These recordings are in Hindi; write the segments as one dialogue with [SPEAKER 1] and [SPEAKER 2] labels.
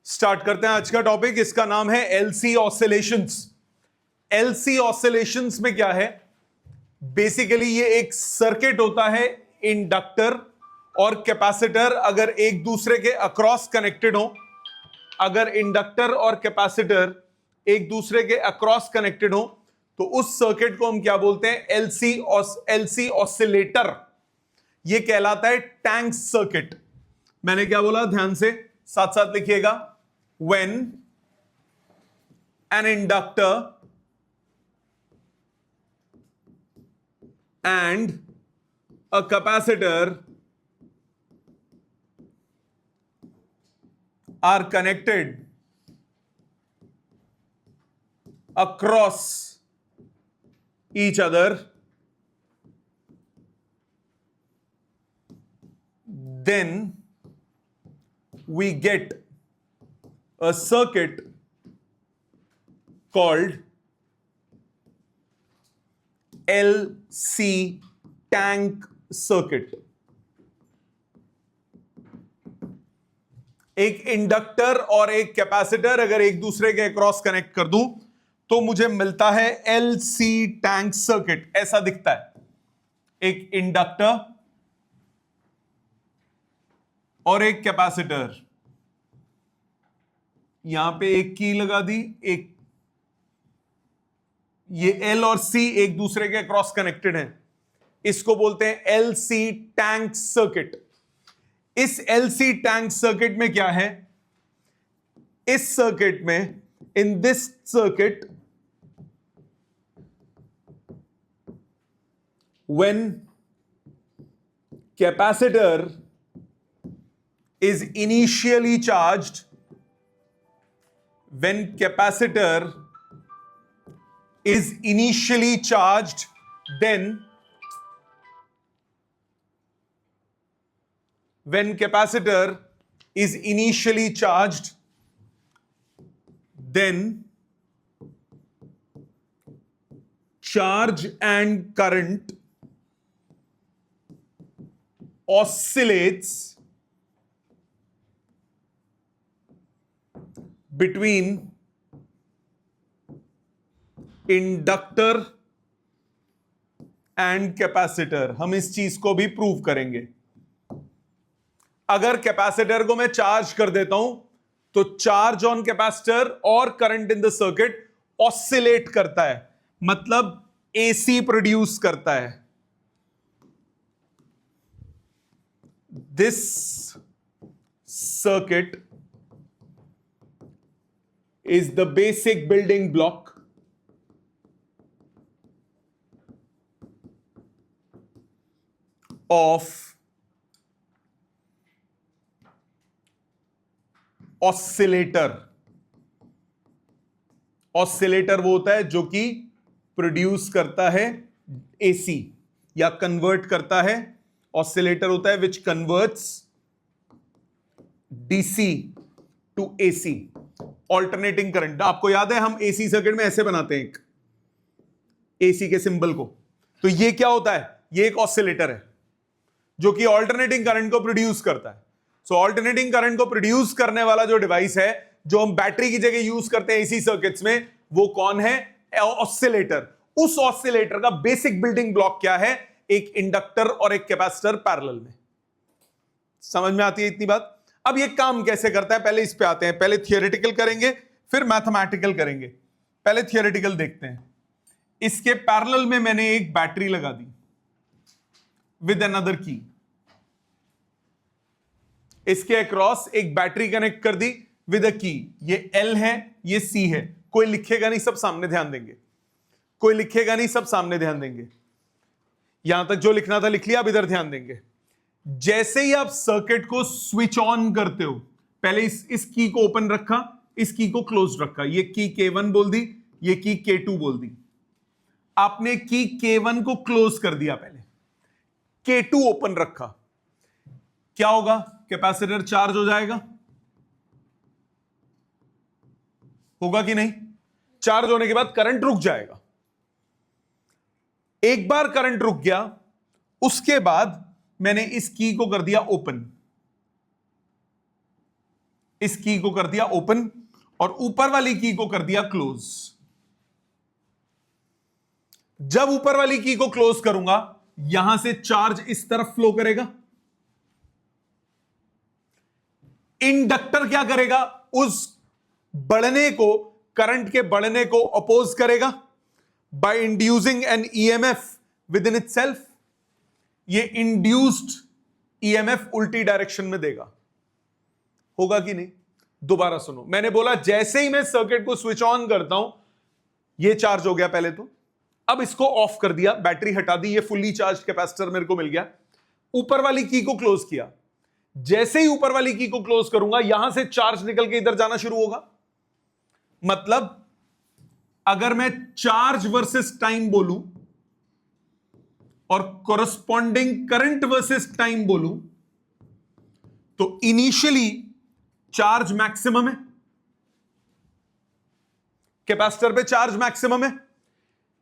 [SPEAKER 1] स्टार्ट करते हैं आज का टॉपिक। इसका नाम है एलसी ऑसिलेशंस। एलसी ऑसिलेशंस में क्या है, बेसिकली ये एक सर्किट होता है, इंडक्टर और कैपेसिटर अगर एक दूसरे के अक्रॉस कनेक्टेड हो, अगर इंडक्टर और कैपेसिटर एक दूसरे के अक्रॉस कनेक्टेड हो तो उस सर्किट को हम क्या बोलते हैं, एलसी ऑसिलेटर। ये कहलाता है टैंक सर्किट। मैंने क्या बोला, ध्यान से साथ साथ लिखिएगा। When an inductor and a capacitor are connected across each other, then we get a circuit called LC tank circuit. एक इंडक्टर और एक कैपेसिटर अगर एक दूसरे के क्रॉस कनेक्ट कर दूं तो मुझे मिलता है एलसी टैंक सर्किट। ऐसा दिखता है, एक इंडक्टर और एक कैपेसिटर, यहां पे एक की लगा दी, एक ये एल और सी एक दूसरे के क्रॉस कनेक्टेड हैं, इसको बोलते हैं एलसी टैंक सर्किट। इस एलसी टैंक सर्किट में क्या है, इस सर्किट में, in this circuit, when capacitor is initially charged, when capacitor is initially charged, then when capacitor is initially charged, then charge and current oscillates between inductor and capacitor. हम इस चीज को भी प्रूव करेंगे। अगर कैपेसिटर को मैं चार्ज कर देता हूं तो चार्ज ऑन कैपेसिटर और current in the circuit oscillate करता है, मतलब एसी प्रोड्यूस करता है। This circuit is the basic building block of oscillator। Oscillator वो होता है जो कि प्रोड्यूस करता है एसी या कन्वर्ट करता है। ऑसिलेटर होता है which converts DC to AC, alternating current. आपको याद है हम एसी सर्किट में ऐसे बनाते हैं, एक एसी के सिंबल को। तो ये क्या होता है, ये एक ऑसिलेटर है जो कि ऑल्टरनेटिंग करंट को प्रोड्यूस करता है। सो ऑल्टरनेटिंग करंट को प्रोड्यूस करने वाला जो डिवाइस है, जो हम बैटरी की जगह यूज करते हैं एसी सर्किट्स में, वो कौन है, ऑसिलेटर। उस ऑसिलेटर का बेसिक बिल्डिंग ब्लॉक क्या है, एक इंडक्टर और एक कैपेसिटर पैरेलल में। समझ में आती है इतनी बात। अब ये काम कैसे करता है, पहले इस पे आते हैं। पहले थियोरेटिकल करेंगे फिर मैथमेटिकल करेंगे। पहले थियोरेटिकल देखते हैं। इसके पैरेलल में मैंने एक बैटरी लगा दी विद अनदर की, इसके अक्रॉस एक बैटरी कनेक्ट कर दी विद अ की। ये एल है, ये सी है। कोई लिखेगा नहीं, सब सामने ध्यान देंगे। कोई लिखेगा नहीं, सब सामने ध्यान देंगे। यहां तक जो लिखना था लिख लिया, अब इधर ध्यान देंगे। जैसे ही आप सर्किट को स्विच ऑन करते हो, पहले इस की को ओपन रखा, इस की को क्लोज रखा। ये की K1 बोल दी, ये की K2 बोल दी। आपने की K1 को क्लोज कर दिया, पहले K2 ओपन रखा। क्या होगा, कैपेसिटर चार्ज हो जाएगा, होगा कि नहीं। चार्ज होने के बाद करंट रुक जाएगा। एक बार करंट रुक गया, उसके बाद मैंने इस की को कर दिया ओपन। इस की को कर दिया ओपन और ऊपर वाली की को कर दिया क्लोज। जब ऊपर वाली की को क्लोज करूंगा यहां से चार्ज इस तरफ फ्लो करेगा। इंडक्टर क्या करेगा? उस बढ़ने को, करंट के बढ़ने को अपोज करेगा by inducing an EMF within itself. ये इंड्यूस्ड ईएमएफ उल्टी डायरेक्शन में देगा। होगा कि नहीं? दोबारा सुनो, मैंने बोला जैसे ही मैं सर्किट को स्विच ऑन करता हूं ये चार्ज हो गया पहले तो, अब इसको ऑफ कर दिया, बैटरी हटा दी, ये फुल्ली चार्ज कैपेसिटर मेरे को मिल गया। ऊपर वाली की को क्लोज किया, जैसे ही ऊपर वाली की को क्लोज करूंगा यहां से चार्ज निकल के इधर जाना शुरू होगा। मतलब अगर मैं चार्ज वर्सेस टाइम बोलूं और कॉरस्पॉन्डिंग करंट वर्सेस टाइम बोलूं तो इनिशियली चार्ज मैक्सिमम है, कैपेसिटर पे चार्ज मैक्सिमम है।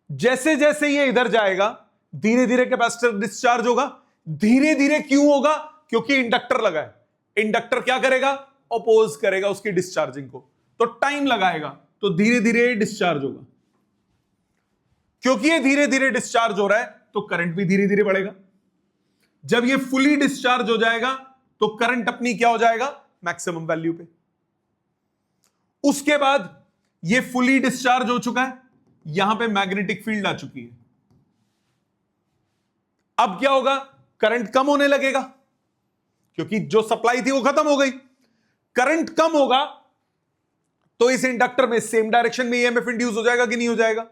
[SPEAKER 1] जैसे जैसे ये इधर जाएगा धीरे धीरे कैपेसिटर डिस्चार्ज होगा। धीरे धीरे क्यों होगा? क्योंकि इंडक्टर लगा है। इंडक्टर क्या करेगा? अपोज करेगा उसकी डिस्चार्जिंग को, तो टाइम लगाएगा, तो धीरे धीरे डिस्चार्ज होगा। क्योंकि ये धीरे धीरे डिस्चार्ज हो रहा है तो करंट भी धीरे धीरे बढ़ेगा। जब ये फुली डिस्चार्ज हो जाएगा तो करंट अपनी क्या हो जाएगा? मैक्सिमम वैल्यू पे। उसके बाद ये फुली डिस्चार्ज हो चुका है, यहां पे मैग्नेटिक फील्ड आ चुकी है। अब क्या होगा? करंट कम होने लगेगा क्योंकि जो सप्लाई थी वो खत्म हो गई। करंट कम होगा तो इस इंडक्टर में सेम डायरेक्शन में ईएमएफ इंड्यूस हो जाएगा कि नहीं हो जाएगा?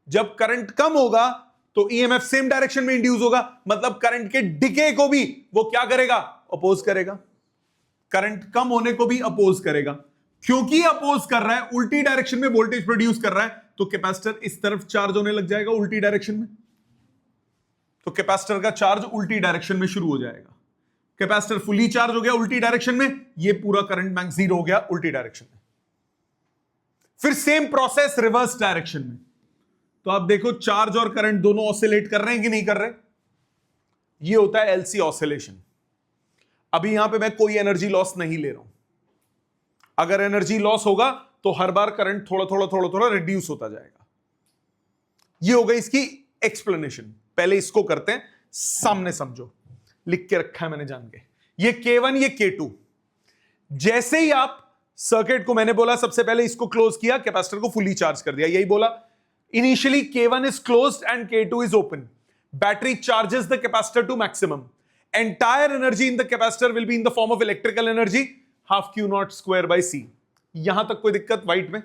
[SPEAKER 1] जब करंट कम होगा तो ईएमएफ सेम डायरेक्शन में इंड्यूस होगा, मतलब करंट के डिके को भी वो क्या करेगा? अपोज करेगा। करंट कम होने को भी अपोज करेगा। क्योंकि अपोज कर रहा है, उल्टी डायरेक्शन में वोल्टेज प्रोड्यूस कर रहा है, तो कैपेसिटर इस तरफ चार्ज होने लग जाएगा उल्टी डायरेक्शन में। तो कैपेसिटर का चार्ज उल्टी डायरेक्शन में शुरू हो जाएगा। कैपेसिटर फुली चार्ज हो गया उल्टी डायरेक्शन में, ये पूरा करंट बैंक जीरो हो गया उल्टी डायरेक्शन में। फिर सेम प्रोसेस रिवर्स डायरेक्शन में। तो आप देखो चार्ज और करंट दोनों ऑसिलेट कर रहे हैं कि नहीं कर रहे? ये होता है एलसी ऑसिलेशन। अभी यहां पे मैं कोई एनर्जी लॉस नहीं ले रहा हूं। अगर एनर्जी लॉस होगा तो हर बार करंट थोड़ा थोड़ा थोड़ा थोड़ा रिड्यूस होता जाएगा। ये हो गई इसकी एक्सप्लेनेशन। पहले इसको करते हैं, सामने समझो, लिख के रखा है मैंने जान के। ये K1 ये K2, जैसे ही आप सर्किट को, मैंने बोला सबसे पहले इसको क्लोज किया, कैपेसिटर को फुली चार्ज कर दिया, यही बोला। Initially K1 is closed and K2 is open. Battery charges the capacitor to maximum. Entire energy in the capacitor will be in the form of electrical energy, half Q naught square by C. यहां तक कोई दिक्कत व्हाइट में?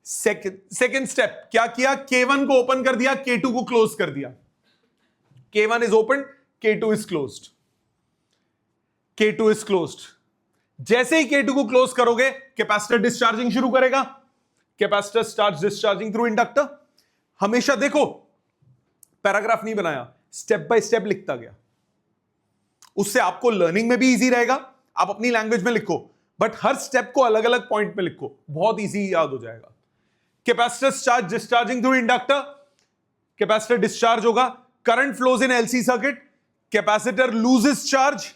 [SPEAKER 1] सेकेंड स्टेप क्या किया? K1 को ओपन कर दिया, K2 को क्लोज कर दिया। K1 is open, K2 is closed. K2 is closed. जैसे ही K2 को क्लोज करोगे कैपेसिटर डिस्चार्जिंग शुरू करेगा। Capacitor starts discharging through inductor. हमेशा देखो पैराग्राफ नहीं बनाया, स्टेप बाय स्टेप लिखता गया। उससे आपको लर्निंग में भी इजी रहेगा। आप अपनी लैंग्वेज में लिखो, बट हर स्टेप को अलग अलग पॉइंट में लिखो, बहुत इजी याद हो जाएगा। Capacitor start discharging through inductor, capacitor discharge होगा, current flows in LC circuit, capacitor loses charge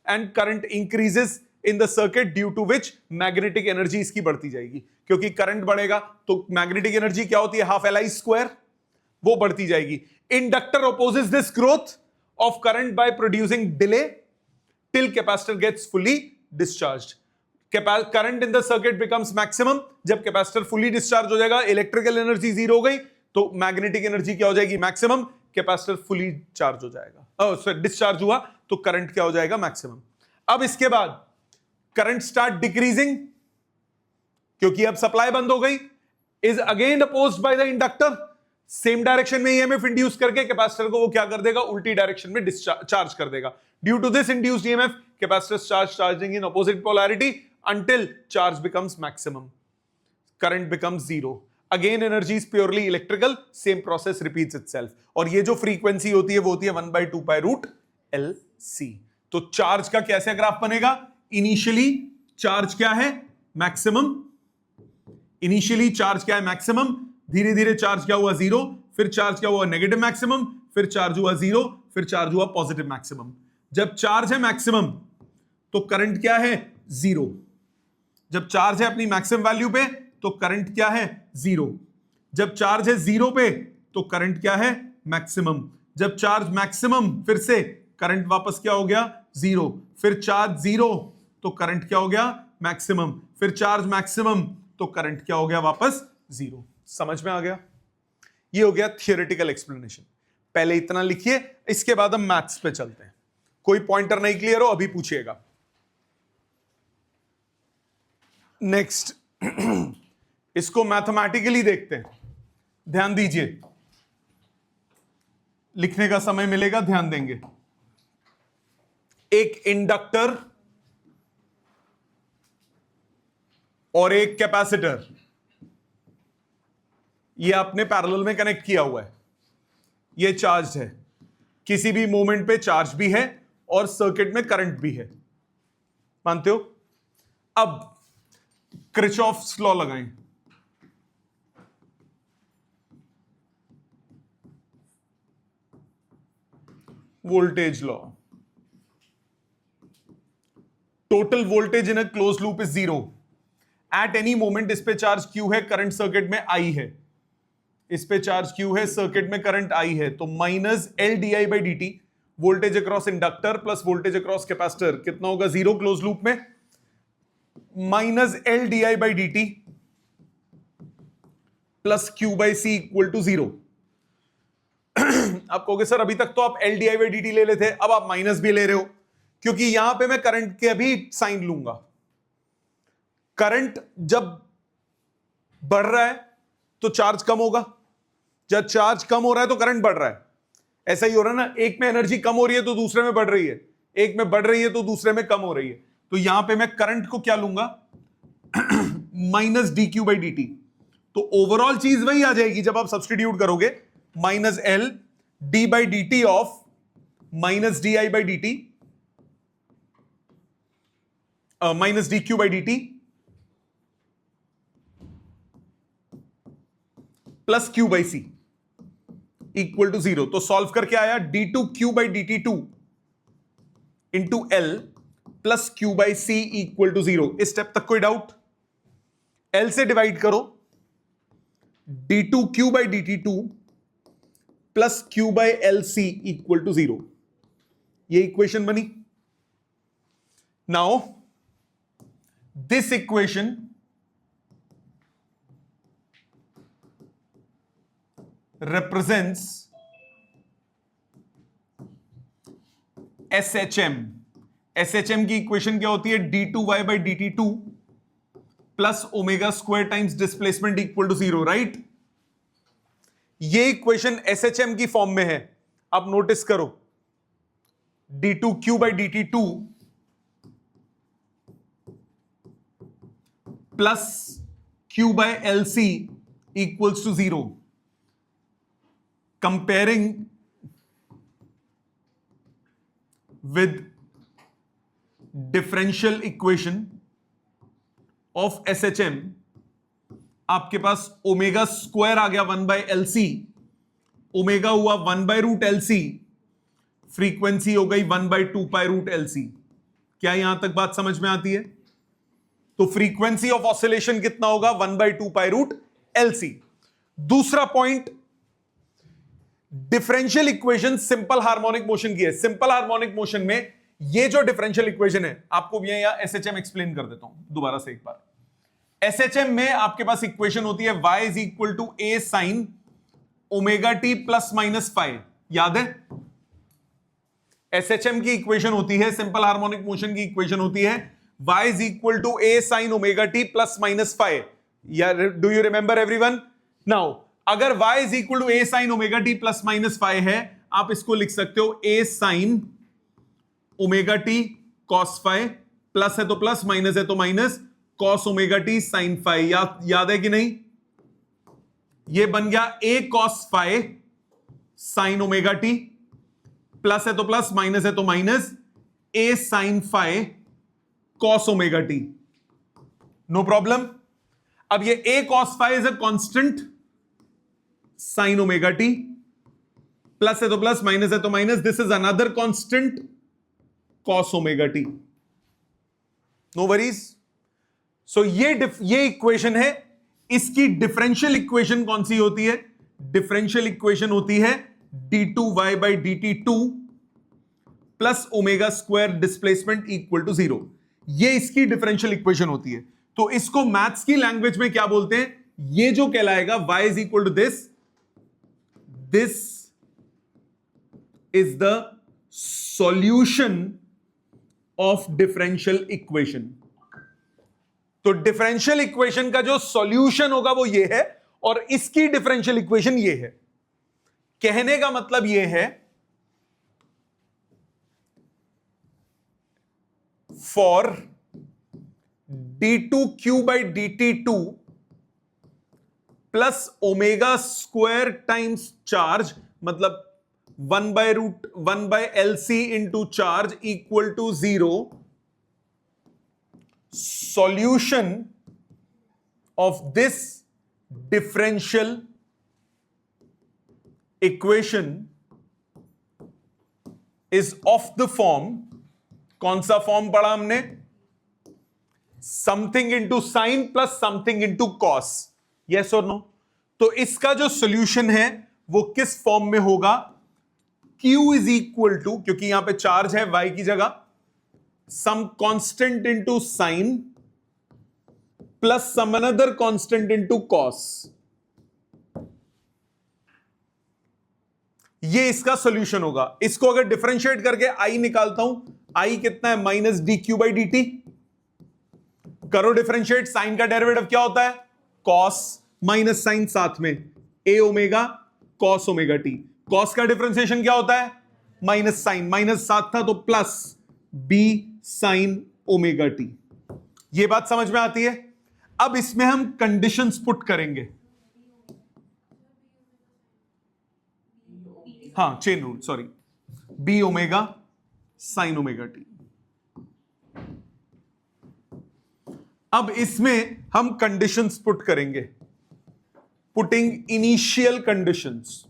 [SPEAKER 1] and current increases in the circuit due to which magnetic energy इसकी बढ़ती जाएगी। क्योंकि करंट बढ़ेगा तो मैग्नेटिक एनर्जी क्या होती है? हाफ एल स्क्वायर, वो बढ़ती जाएगी। Inductor opposes this growth of current by producing delay till capacitor gets fully discharged. Current in the circuit becomes maximum. जब कैपेसिटर फुली डिस्चार्ज हो जाएगा, इलेक्ट्रिकल एनर्जी जीरो हो गई, तो मैग्नेटिक एनर्जी क्या हो जाएगी? मैक्सिमम। कैपेसिटर फुली चार्ज हो जाएगा, डिस्चार्ज हुआ तो करंट क्या हो जाएगा? मैक्सिमम। अब इसके बाद करंट स्टार्ट डिक्रीजिंग, क्योंकि अब सप्लाई बंद हो गई, is again opposed by the inductor. Same direction में ईएमएफ इंड्यूस करके कैपेसिटर को वो क्या कर देगा? उल्टी डायरेक्शन में डिस्चार्ज कर देगा। Due to this induced EMF capacitor starts charging in opposite polarity until charge becomes maximum, current becomes zero. Again energy is purely electrical, same process repeats itself. और ये जो frequency होती है वो होती है 1/2 pi root LC. तो चार्ज का कैसे ग्राफ बनेगा? इनिशियली चार्ज क्या है? मैक्सिमम। इनिशियली चार्ज क्या है? मैक्सिमम। धीरे धीरे चार्ज क्या हुआ? जीरो। फिर चार्ज क्या हुआ? Negative maximum. फिर चार्ज हुआ जीरो। फिर चार्ज हुआ पॉजिटिव मैक्सिमम। जब चार्ज है मैक्सिमम तो करंट क्या है? जीरो। जब चार्ज है अपनी मैक्सिमम वैल्यू पे तो करंट क्या है? जीरो। जब चार्ज है जीरो पे तो करंट क्या है? मैक्सिमम। जब चार्ज मैक्सिमम, फिर से करंट वापस क्या हो गया? जीरो। फिर चार्ज जीरो तो करंट क्या हो गया? मैक्सिमम। फिर चार्ज मैक्सिमम तो करंट क्या हो गया? वापस जीरो। समझ में आ गया? ये हो गया थियोरेटिकल एक्सप्लेनेशन। पहले इतना लिखिए, इसके बाद हम मैथ्स पे चलते हैं। कोई पॉइंटर नहीं क्लियर हो अभी पूछिएगा। नेक्स्ट इसको मैथमेटिकली देखते हैं। ध्यान दीजिए, लिखने का समय मिलेगा, ध्यान देंगे। एक इंडक्टर और एक कैपेसिटर, ये आपने पैरेलल में कनेक्ट किया हुआ है। ये चार्ज है, किसी भी मोमेंट पे चार्ज भी है और सर्किट में करंट भी है। मानते हो? अब किरचॉफ्स लॉ लगाएं। Voltage law. Total voltage in a close loop is zero at any moment. इस पे चार्ज Q है, करंट सर्किट में I है। इस पे चार्ज Q है, सर्किट में करंट I है, तो minus LdI/dt voltage across inductor plus voltage across capacitor कितना होगा? जीरो क्लोज लूप में। Minus LdI/dt plus Q/C equal to zero. आप कहोगे सर अभी तक तो आप LdI/dt ले लेते, अब आप माइनस भी ले रहे हो, क्योंकि यहां पे मैं करंट के भी साइन लूंगा। करंट जब बढ़ रहा है तो चार्ज कम होगा, जब चार्ज कम हो रहा है तो करंट बढ़ रहा है। ऐसा ही हो रहा है ना, एक में एनर्जी कम हो रही है तो दूसरे में बढ़ रही है, एक में बढ़ रही है तो दूसरे में कम हो रही है। तो यहां पे मैं करंट को क्या लूंगा? Minus dQ/dt। तो ओवरऑल चीज वही आ जाएगी जब आप सब्सटीट्यूट करोगे, minus Ld/dt of minus DI/dt minus dQ/dt plus Q/C equal to zero. तो सॉल्व करके आया d2Q/dt2 into L plus Q/C equal to zero. इस स्टेप तक कोई डाउट? L से डिवाइड करो, d2Q/dt2 plus Q/LC equal to zero. ये इक्वेशन बनी। Now this equation represents SHM। SHM की इक्वेशन क्या होती है? d2y/dt2 plus omega square times displacement equal to zero, right? ये इक्वेशन SHM की फॉर्म में है। अब नोटिस करो, d2Q/dt2 plus Q/LC equals to zero. Comparing with differential equation of SHM, आपके पास ओमेगा स्क्वायर आ गया 1/LC, ओमेगा हुआ 1/√LC, फ्रीक्वेंसी हो गई 1/2π√LC। क्या यहां तक बात समझ में आती है? तो फ्रीक्वेंसी ऑफ ऑसिलेशन कितना होगा? 1/2π√LC। दूसरा point, differential equation simple harmonic motion की है। सिंपल हार्मोनिक मोशन में ये जो डिफरेंशियल इक्वेशन है, आपको भी यहां SHM एक्सप्लेन कर देता हूं दोबारा से एक बार। SHM में आपके पास इक्वेशन होती है y is equal to a sin omega T plus minus five. याद है? SHM की इक्वेशन होती है, सिंपल हार्मोनिक मोशन की इक्वेशन होती है y is equal to a sin omega T plus minus five. Do you remember everyone? Now अगर y is equal to a sin omega T plus minus five है, आप इसको लिख सकते हो a sin omega T cos five, plus है तो प्लस, माइनस है तो minus, cos omega T sin five. याद है कि नहीं? ये बन गया a cos five sin omega T, plus है तो प्लस, माइनस है तो minus, a sin five cos omega T. No problem. अब ये a cos five is a constant sine omega T, plus है तो प्लस, माइनस है तो minus, this is another constant cos omega T. No worries. So ये इक्वेशन है, इसकी डिफरेंशियल इक्वेशन कौन सी होती है? डिफरेंशियल इक्वेशन होती है d2y/dt2 plus omega square displacement equal to 0। ये इसकी डिफरेंशियल इक्वेशन होती है। तो इसको मैथ्स की लैंग्वेज में क्या बोलते हैं? ये जो कहलाएगा y is equal to this is the solution of differential equation. तो डिफरेंशियल इक्वेशन का जो सॉल्यूशन होगा वो ये है, और इसकी डिफरेंशियल इक्वेशन ये है। कहने का मतलब ये है, for d2q/dt2 plus omega square times charge, मतलब 1/LC into charge equal to 0, solution of this differential equation is of the form. कौन सा फॉर्म पढ़ा हमने? Something into sine plus something into cos. Yes और नो? तो इसका जो सॉल्यूशन है वो किस फॉर्म में होगा? Q इज इक्वल टू, क्योंकि यहां पे चार्ज है y की जगह, some constant into sine plus some another constant into cos. ये इसका सॉल्यूशन होगा। इसको अगर डिफरेंशिएट करके I निकालता हूं, I कितना है? Minus dq/dt। करो डिफरेंशिएट, साइन का डेरिवेटिव क्या होता है? कॉस माइनस साइन, साथ में a omega cos omega T. Cos का डिफरेंशिएशन क्या होता है? माइनस साइन, माइनस साथ था तो plus b sign omega T. ये बात समझ में आती है? अब इसमें हम कंडीशंस पुट करेंगे। हाँ, chain rule, sorry, b omega sine omega T. अब इसमें हम कंडीशंस पुट करेंगे, putting initial conditions.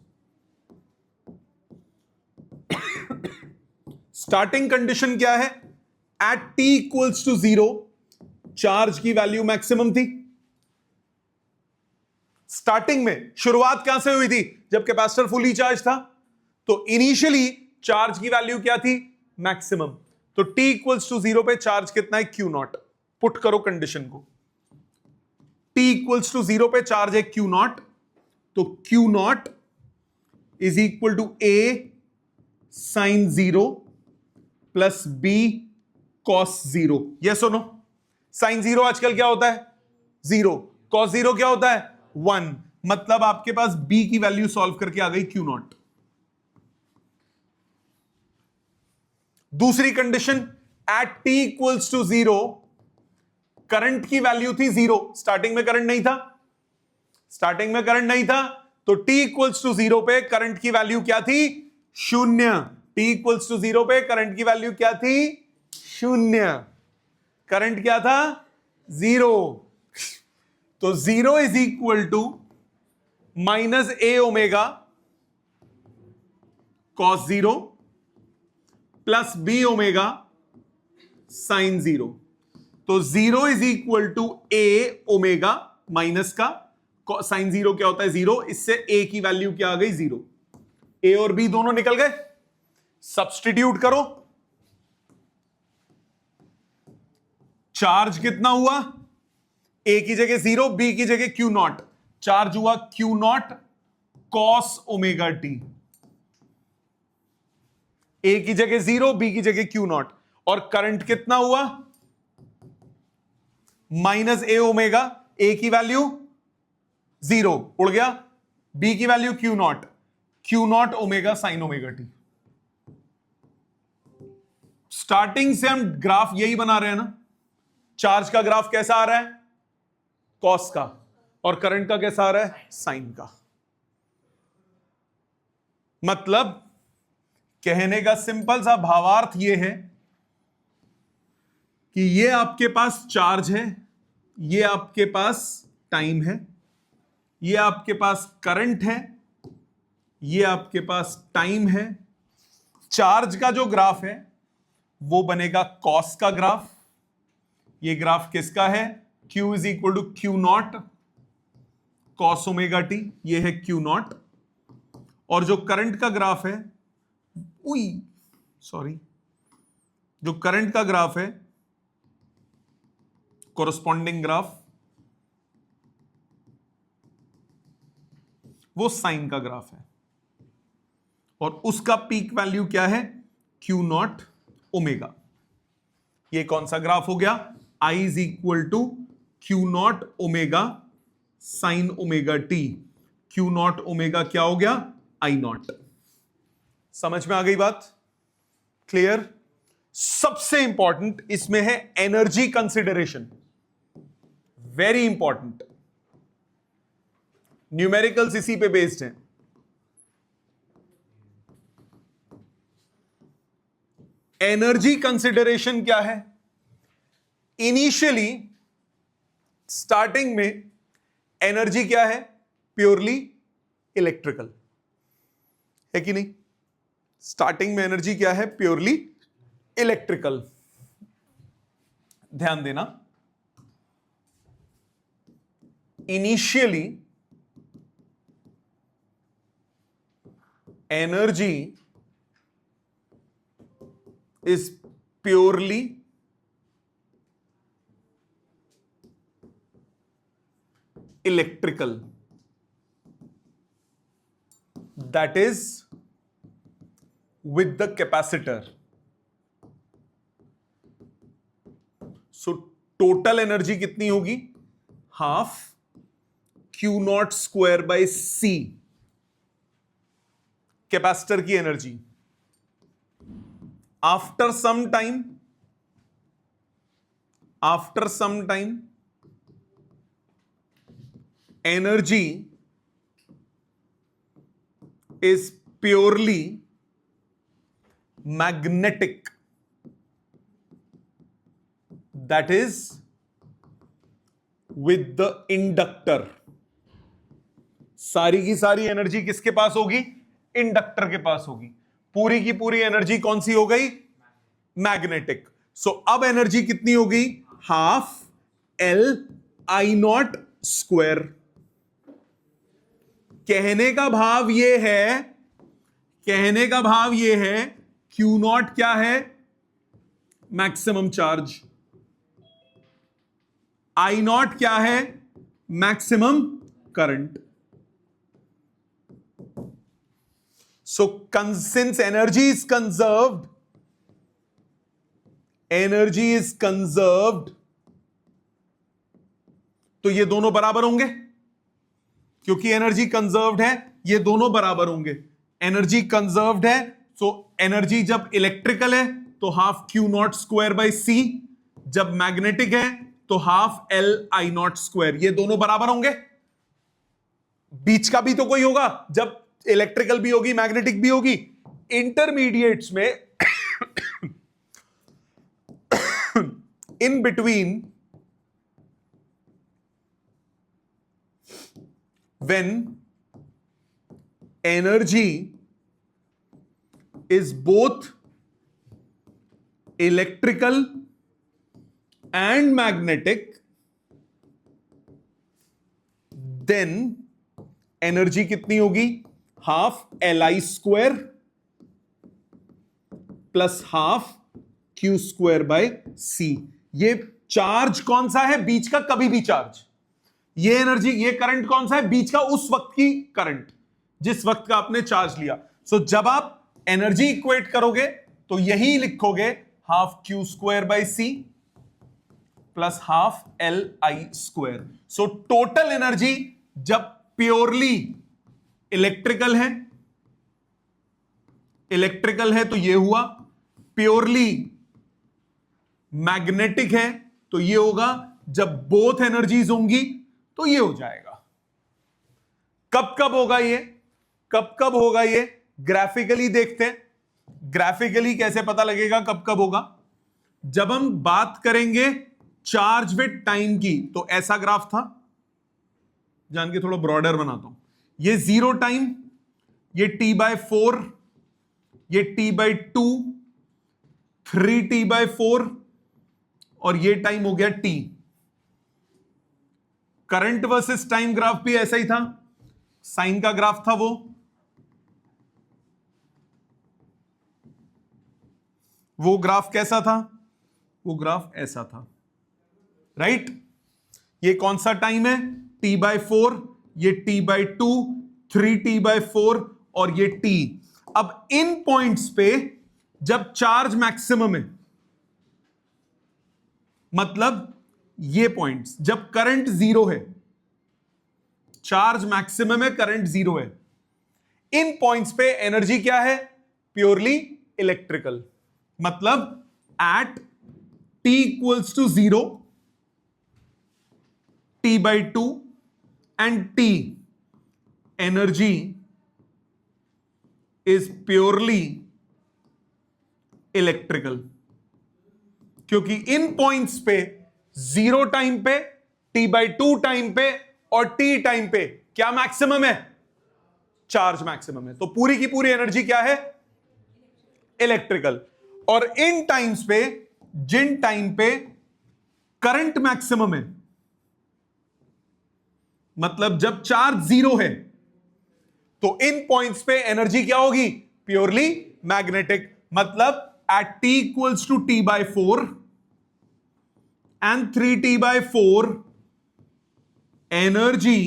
[SPEAKER 1] Starting condition क्या है? At t equals to 0 charge की वैल्यू मैक्सिमम थी। स्टार्टिंग में शुरुआत कहां से हुई थी? जब कैपेसिटर फुली चार्ज था। तो इनिशियली चार्ज की वैल्यू क्या थी? मैक्सिमम। तो t इक्वल्स टू 0 पे चार्ज कितना है? Q0। पुट करो कंडीशन को। t इक्वल्स टू 0 पे चार्ज है Q0, तो Q0 is equal to a sine 0 plus b cos 0। Yes और नो? साइन 0 आजकल क्या होता है? 0। कॉस 0 क्या होता है? 1। मतलब आपके पास b की वैल्यू सॉल्व करके आ गई Q0। दूसरी condition, at t equals to 0 current की वैल्यू थी 0। स्टार्टिंग में करंट नहीं था। स्टार्टिंग में करंट नहीं था, तो t इक्वल्स टू 0 पे करंट की वैल्यू क्या थी? 0। t इक्वल्स टू 0 पे करंट की वैल्यू क्या थी? 0। करंट क्या था? 0। तो 0 is equal to minus a omega cos 0 plus b omega sine 0। तो 0 is equal to a omega, minus का साइन 0 क्या होता है? 0। इससे a की वैल्यू क्या आ गई? 0। a और b दोनों निकल गए। सब्स्टिट्यूट करो। चार्ज कितना हुआ? a की जगह 0, b की जगह Q0। चार्ज हुआ Q0 cos omega T. a की जगह 0, b की जगह Q0। और करंट कितना हुआ? माइनस a ओमेगा, a की वैल्यू 0 उड़ गया, b की value Q0 omega sine omega T. Starting से हम ग्राफ यही बना रहे हैं ना। चार्ज का ग्राफ कैसा आ रहा है? कॉस का। और करंट का कैसा आ रहा है? साइन का। मतलब कहने का सिंपल सा भावार्थ यह है कि ये आपके पास चार्ज है, ये आपके पास टाइम है, ये आपके पास करंट है, ये आपके पास टाइम है। चार्ज का जो ग्राफ है वो बनेगा कॉस का ग्राफ, ये ग्राफ किसका है? Q is equal to Q naught cos omega T, ये है क्यू नॉट। और जो करंट का ग्राफ है, जो करंट का ग्राफ है, कोरस्पॉन्डिंग ग्राफ, वो साइन का ग्राफ है। और उसका पीक वैल्यू क्या है? Q naught omega. ये कौन सा ग्राफ हो गया? I is equal to Q naught omega sine omega T. Q naught omega क्या हो गया? I naught. समझ में आ गई बात? क्लियर? सबसे इंपॉर्टेंट इसमें है energy consideration, very important. Numericals इसी पे बेस्ड हैं। एनर्जी कंसिडरेशन क्या है? इनिशियली स्टार्टिंग में एनर्जी क्या है? प्योरली इलेक्ट्रिकल है कि नहीं? स्टार्टिंग में एनर्जी क्या है? Purely electrical. ध्यान देना, initially energy is purely electrical, that is with the capacitor. So total energy कितनी होगी? Half Q not square by C, capacitor की energy. after some time energy is purely magnetic, that is with the inductor। सारी की सारी एनर्जी किसके पास होगी? इंडक्टर के पास होगी। पूरी की पूरी एनर्जी कौन सी हो गई? मैग्नेटिक। सो अब एनर्जी कितनी हो गई? Half L I not square. कहने का भाव यह है Q नॉट क्या है? Maximum charge. I नॉट क्या है? Maximum current. So since energy is conserved, तो ये दोनों बराबर होंगे। क्योंकि एनर्जी कंजर्व्ड है, ये दोनों बराबर होंगे। एनर्जी कंजर्व्ड है, सो एनर्जी जब इलेक्ट्रिकल है तो half Q not square by C, जब मैग्नेटिक है तो half L I not square. ये दोनों बराबर होंगे। बीच का भी तो कोई होगा, जब इलेक्ट्रिकल भी होगी मैग्नेटिक भी होगी। इंटरमीडिएट्स में in between, when energy is both electrical and magnetic, then energy कितनी होगी? Half Li square plus half Q square by C। ये चार्ज कौन सा है? बीच का कभी भी चार्ज। ये एनर्जी, ये करंट कौन सा है? बीच का उस वक्त की करंट, जिस वक्त का आपने चार्ज लिया। सो जब आप एनर्जी इक्वेट करोगे तो यही लिखोगे, half Q square by C plus half Li square. So total energy जब प्योरली इलेक्ट्रिकल है तो ये हुआ, प्योरली मैग्नेटिक है तो ये होगा, जब बोथ एनर्जीज होंगी तो ये हो जाएगा। कब कब होगा ये? ग्राफिकली देखते हैं। ग्राफिकली कैसे पता लगेगा कब कब होगा? जब हम बात करेंगे चार्ज विद टाइम की, तो ऐसा ग्राफ था, जान के थोड़ा ब्रॉडर बनाता हूं। ये 0 टाइम, ये T/4, ये T/2, 3T/4 और ये टाइम हो गया t। Current versus time graph भी ऐसा ही था, साइन का ग्राफ था वो ग्राफ कैसा था, वो ग्राफ ऐसा था, राइट। ये कौन सा टाइम है, t/4, ये t/2, 3t/4 और ये t। अब इन पॉइंट्स पे जब चार्ज मैक्सिमम है, मतलब ये पॉइंट्स जब करंट जीरो है, चार्ज मैक्सिमम है, करंट जीरो है, इन पॉइंट्स पे एनर्जी क्या है, प्योरली इलेक्ट्रिकल। मतलब at t equals to 0, t/2 and t, energy is purely electrical। क्योंकि इन पॉइंट्स पे 0 टाइम पे, t/2 टाइम पे और t टाइम पे क्या मैक्सिमम है, चार्ज मैक्सिमम है। तो पूरी की पूरी एनर्जी क्या है, इलेक्ट्रिकल। और इन टाइम्स पे, जिन टाइम पे करंट मैक्सिमम है, मतलब जब चार्ज जीरो है, तो इन पॉइंट्स पे एनर्जी क्या होगी, प्योरली मैग्नेटिक। मतलब at t equals to t/4 and 3t/4 energy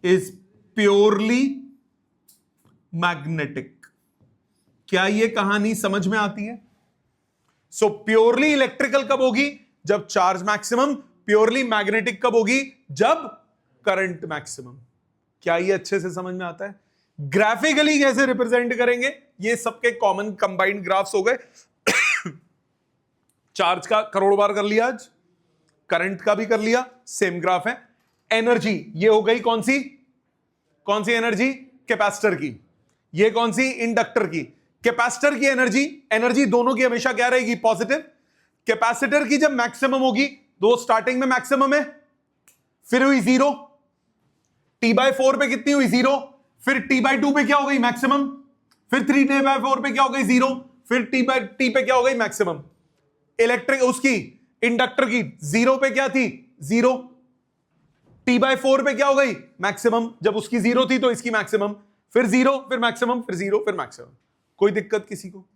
[SPEAKER 1] is purely magnetic। क्या ये कहानी समझ में आती है? सो प्योरली इलेक्ट्रिकल कब होगी, जब चार्ज मैक्सिमम। प्योरली मैग्नेटिक कब होगी, जब करंट मैक्सिमम। क्या ये अच्छे से समझ में आता है? ग्राफिकली कैसे रिप्रेजेंट करेंगे, ये सबके कॉमन कंबाइंड ग्राफ्स हो गए। चार्ज का करोड़ बार कर लिया आज, करंट का भी कर लिया, सेम ग्राफ है। एनर्जी ये हो गई कौन सी एनर्जी, कैपेसिटर की। ये कौन सी, इंडक्टर की। कैपेसिटर की एनर्जी दोनों की हमेशा क्या रहेगी, पॉजिटिव। कैपेसिटर की जब मैक्सिमम होगी, दो स्टार्टिंग में मैक्सिमम है, फिर हुई 0, t/4 पे कितनी हुई, 0, फिर t/2 पे क्या हो गई, मैक्सिमम, फिर 3t/4 पे क्या हो गई, 0, फिर t पे क्या हो गई, मैक्सिमम। इलेक्ट्रिक उसकी इंडक्टर की 0 पे क्या थी, 0, t/4 पे क्या हो गई, मैक्सिमम। जब उसकी 0 थी तो इसकी मैक्सिमम, फिर 0, फिर मैक्सिमम, फिर 0, फिर मैक्सिमम। कोई दिक्कत किसी को?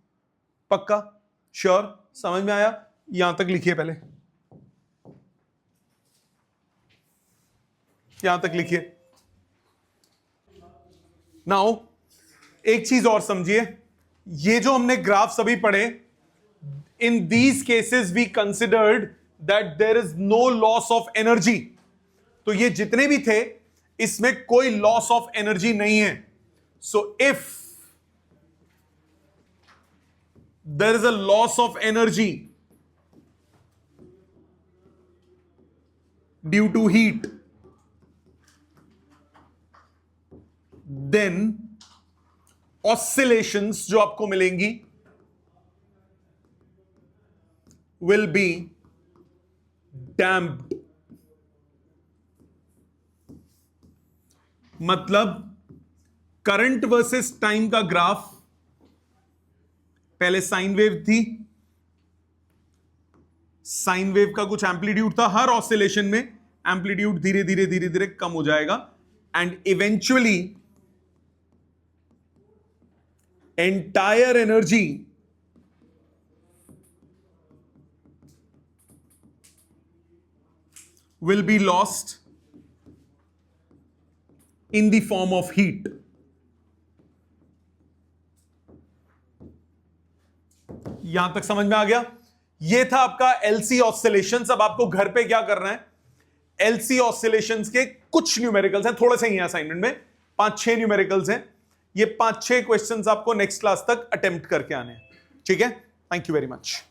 [SPEAKER 1] पक्का, श्योर, समझ में आया? यहां तक लिखिए, पहले यहां तक लिखिए। नाउ एक चीज और समझिए, ये जो हमने ग्राफ्स अभी पढ़े, in these cases we considered that there is no loss of energy. तो ये जितने भी थे, इसमें कोई लॉस ऑफ एनर्जी नहीं है। So if there is a loss of energy due to heat, then oscillations जो आपको मिलेंगी विल बी डैम्प्ड। मतलब करंट वर्सेस टाइम का ग्राफ, पहले साइन वेव थी, साइन वेव का कुछ एम्पलीट्यूड था, हर ऑसिलेशन में एम्पलीट्यूड धीरे धीरे कम हो जाएगा, and eventually entire energy will be lost in the form of heat। यहां तक समझ में आ गया? ये था आपका एलसी ऑसिलेशंस। अब आपको घर पे क्या करना है, एलसी ऑसिलेशंस के कुछ न्यूमेरिकल्स हैं, थोड़े से ही हैं असाइनमेंट में, 5-6 न्यूमेरिकल्स हैं। ये 5-6 क्वेश्चंस आपको नेक्स्ट क्लास तक अटेम्प्ट करके आने हैं, ठीक है? Thank you very much.